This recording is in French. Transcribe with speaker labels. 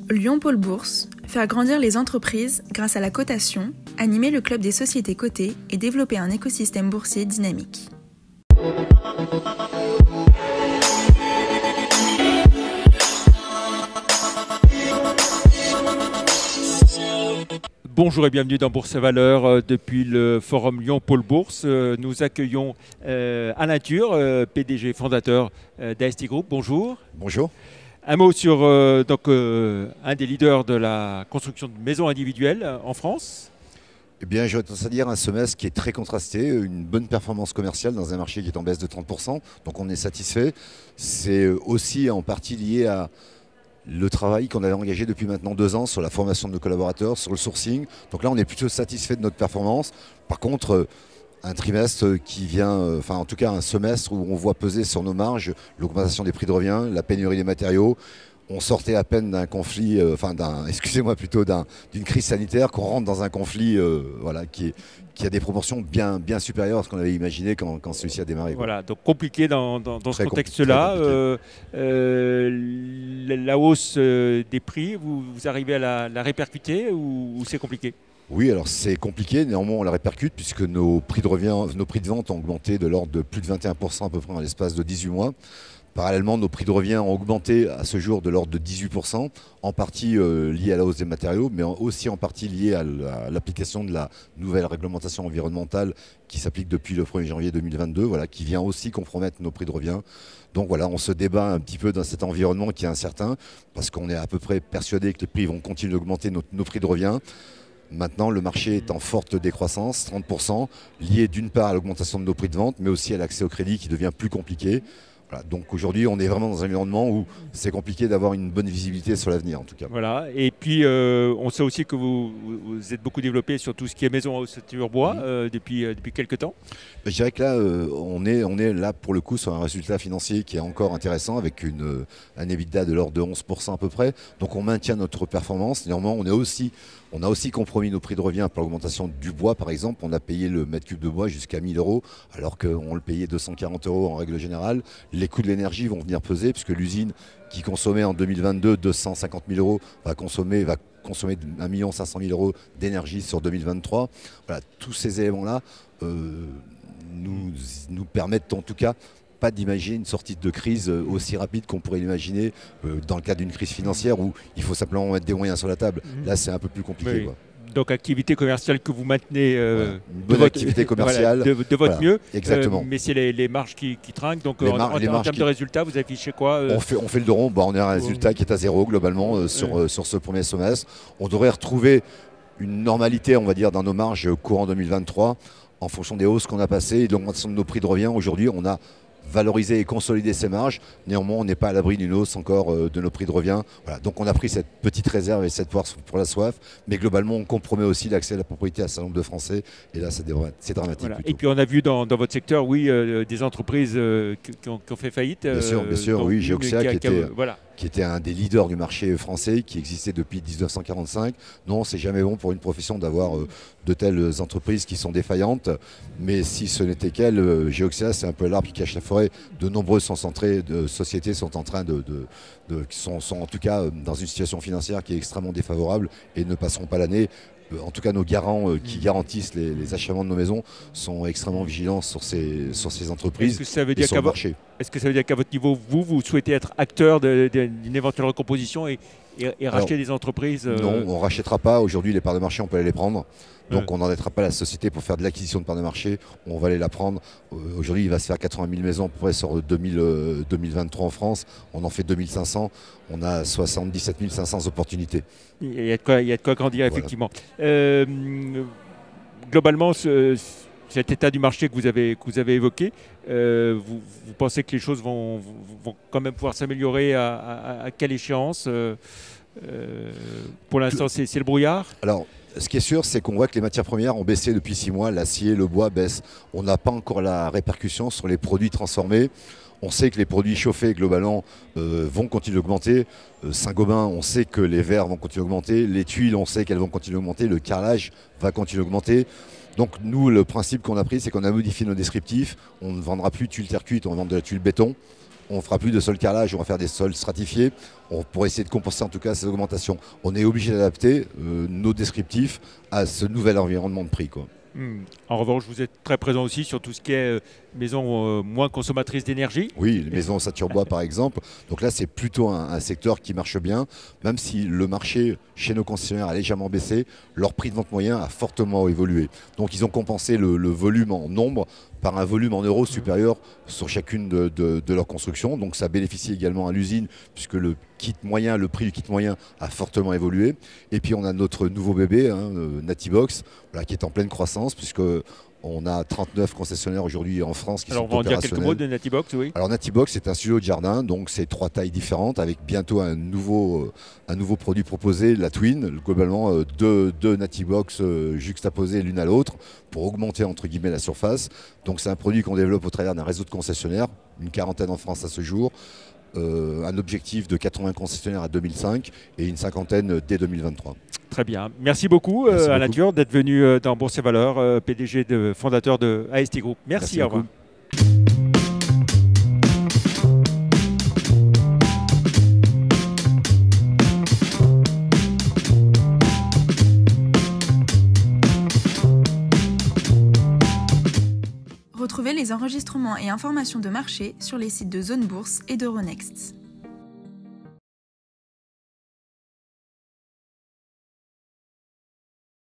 Speaker 1: Lyon Pôle Bourse, faire grandir les entreprises grâce à la cotation, animer le club des sociétés cotées et développer un écosystème boursier dynamique.
Speaker 2: Bonjour et bienvenue dans Bourse et Valeurs depuis le forum Lyon Pôle Bourse. Nous accueillons Alain Thur, PDG fondateur d'AST Group. Bonjour.
Speaker 3: Bonjour.
Speaker 2: Un mot sur un des leaders de la construction de maisons individuelles en France.
Speaker 3: Eh bien, j'aurais tendance à dire un semestre qui est très contrasté, une bonne performance commerciale dans un marché qui est en baisse de 30%, donc on est satisfait. C'est aussi en partie lié à le travail qu'on avait engagé depuis maintenant 2 ans sur la formation de nos collaborateurs, sur le sourcing. Donc là, on est plutôt satisfait de notre performance. Par contre, un trimestre qui vient, en tout cas un semestre où on voit peser sur nos marges l'augmentation des prix de revient, la pénurie des matériaux. On sortait à peine d'un conflit, d'une crise sanitaire, qu'on rentre dans un conflit qui a des proportions bien supérieures à ce qu'on avait imaginé quand celui-ci a démarré.
Speaker 2: Voilà, donc compliqué dans ce contexte-là. La hausse des prix, vous arrivez à la répercuter ou c'est compliqué ?
Speaker 3: Oui, alors c'est compliqué, néanmoins on la répercute puisque nos prix de vente ont augmenté de l'ordre de plus de 21% à peu près dans l'espace de 18 mois. Parallèlement, nos prix de revient ont augmenté à ce jour de l'ordre de 18%, en partie lié à la hausse des matériaux, mais aussi en partie lié à l'application de la nouvelle réglementation environnementale qui s'applique depuis le 1er janvier 2022, qui vient aussi compromettre nos prix de revient. Donc voilà, on se débat un petit peu dans cet environnement qui est incertain, parce qu'on est à peu près persuadé que les prix vont continuer d'augmenter nos prix de revient. Maintenant, le marché est en forte décroissance, 30%, lié d'une part à l'augmentation de nos prix de vente, mais aussi à l'accès au crédit qui devient plus compliqué. Voilà, donc aujourd'hui, on est vraiment dans un environnement où c'est compliqué d'avoir une bonne visibilité sur l'avenir en tout cas.
Speaker 2: Voilà, et puis on sait aussi que vous êtes beaucoup développé sur tout ce qui est maison à ossature bois depuis quelques temps.
Speaker 3: Je dirais que là, on est là pour le coup sur un résultat financier qui est encore intéressant avec un EBITDA de l'ordre de 11% à peu près. Donc on maintient notre performance. Néanmoins, on a aussi compromis nos prix de revient par l'augmentation du bois par exemple. On a payé le mètre cube de bois jusqu'à 1 000 € alors qu'on le payait 240 € en règle générale. Les coûts de l'énergie vont venir peser puisque l'usine qui consommait en 2022 250 000 € va consommer 1 500 000 € d'énergie sur 2023. Voilà, tous ces éléments-là nous permettent en tout cas pas d'imaginer une sortie de crise aussi rapide qu'on pourrait l'imaginer dans le cadre d'une crise financière où il faut simplement mettre des moyens sur la table. Là, c'est un peu plus compliqué.
Speaker 2: Oui. Donc activité commerciale que vous maintenez
Speaker 3: une bonne activité commerciale
Speaker 2: de votre mieux.
Speaker 3: Exactement.
Speaker 2: Mais c'est les marges qui trinquent. Donc en termes de résultats, vous affichez quoi
Speaker 3: on fait le dos rond. On a un résultat qui est à 0 globalement sur ce premier semestre. On devrait retrouver une normalité, on va dire, dans nos marges courant 2023 en fonction des hausses qu'on a passées et de l'augmentation de nos prix de revient. Aujourd'hui, on a valoriser et consolider ces marges. Néanmoins, on n'est pas à l'abri d'une hausse encore de nos prix de revient. Voilà. Donc on a pris cette petite réserve et cette poire pour la soif. Mais globalement, on compromet aussi l'accès à la propriété à un certain nombre de Français. Et là, c'est dramatique.
Speaker 2: Voilà. Et puis on a vu dans votre secteur, des entreprises qui ont fait faillite.
Speaker 3: Bien sûr, oui. Geoxia qui était un des leaders du marché français, qui existait depuis 1945. Non, c'est jamais bon pour une profession d'avoir de telles entreprises qui sont défaillantes. Mais si ce n'était qu'elle, Geoxia, c'est un peu l'arbre qui cache la forêt. De nombreuses sociétés sont en train sont en tout cas dans une situation financière qui est extrêmement défavorable et ne passeront pas l'année. En tout cas, nos garants qui garantissent les achèvements de nos maisons sont extrêmement vigilants sur ces entreprises et sur le marché.
Speaker 2: Est-ce que ça veut dire qu'à votre niveau, vous souhaitez être acteur d'une éventuelle recomposition et racheter des entreprises
Speaker 3: Non, on ne rachètera pas. Aujourd'hui, les parts de marché, on peut aller les prendre. Donc on n'endettera pas la société pour faire de l'acquisition de parts de marché. On va aller la prendre. Aujourd'hui, il va se faire 80 000 maisons à peu près sur 2023 en France. On en fait 2500. On a 77 500 opportunités.
Speaker 2: Il y a de quoi grandir, effectivement. Globalement, cet état du marché que vous avez évoqué, vous pensez que les choses vont quand même pouvoir s'améliorer à quelle échéance Pour l'instant, c'est le brouillard.
Speaker 3: Alors, ce qui est sûr, c'est qu'on voit que les matières premières ont baissé depuis 6 mois. L'acier, le bois baissent. On n'a pas encore la répercussion sur les produits transformés. On sait que les produits chauffés, globalement, vont continuer d'augmenter. Saint-Gobain, on sait que les verres vont continuer d'augmenter. Les tuiles, on sait qu'elles vont continuer d'augmenter. Le carrelage va continuer d'augmenter. Donc nous, le principe qu'on a pris, c'est qu'on a modifié nos descriptifs. On ne vendra plus de tuiles terre cuite, on va vendre de la tuile béton. On ne fera plus de sol carrelage, on va faire des sols stratifiés pour essayer de compenser en tout cas ces augmentations. On est obligé d'adapter nos descriptifs à ce nouvel environnement de prix, quoi.
Speaker 2: En revanche, vous êtes très présent aussi sur tout ce qui est maisons moins consommatrices d'énergie.
Speaker 3: Oui, les maisons Saturbois par exemple. Donc là, c'est plutôt un secteur qui marche bien, même si le marché chez nos concessionnaires a légèrement baissé, leur prix de vente moyen a fortement évolué. Donc ils ont compensé le volume en nombre par un volume en euros supérieur sur chacune de leurs constructions. Donc ça bénéficie également à l'usine, puisque le prix du kit moyen a fortement évolué. Et puis on a notre nouveau bébé, Natibox, voilà, qui est en pleine croissance, puisque on a 39 concessionnaires aujourd'hui en France qui sont opérationnels.
Speaker 2: Alors on va en dire quelques mots de Natibox, oui.
Speaker 3: Alors Natibox, c'est un studio de jardin, donc c'est 3 tailles différentes, avec bientôt un nouveau produit proposé, la Twin, globalement deux Natibox juxtaposées l'une à l'autre pour augmenter entre guillemets la surface. Donc c'est un produit qu'on développe au travers d'un réseau de concessionnaires, une quarantaine en France à ce jour. Un objectif de 80 concessionnaires à 2005 et une cinquantaine dès 2023.
Speaker 2: Très bien. Merci beaucoup, Alain Thiord, d'être venu dans Bourse et Valeurs, PDG fondateur de AST Group. Merci, au revoir.
Speaker 1: Retrouvez les enregistrements et informations de marché sur les sites de Zone Bourse et d'Euronext.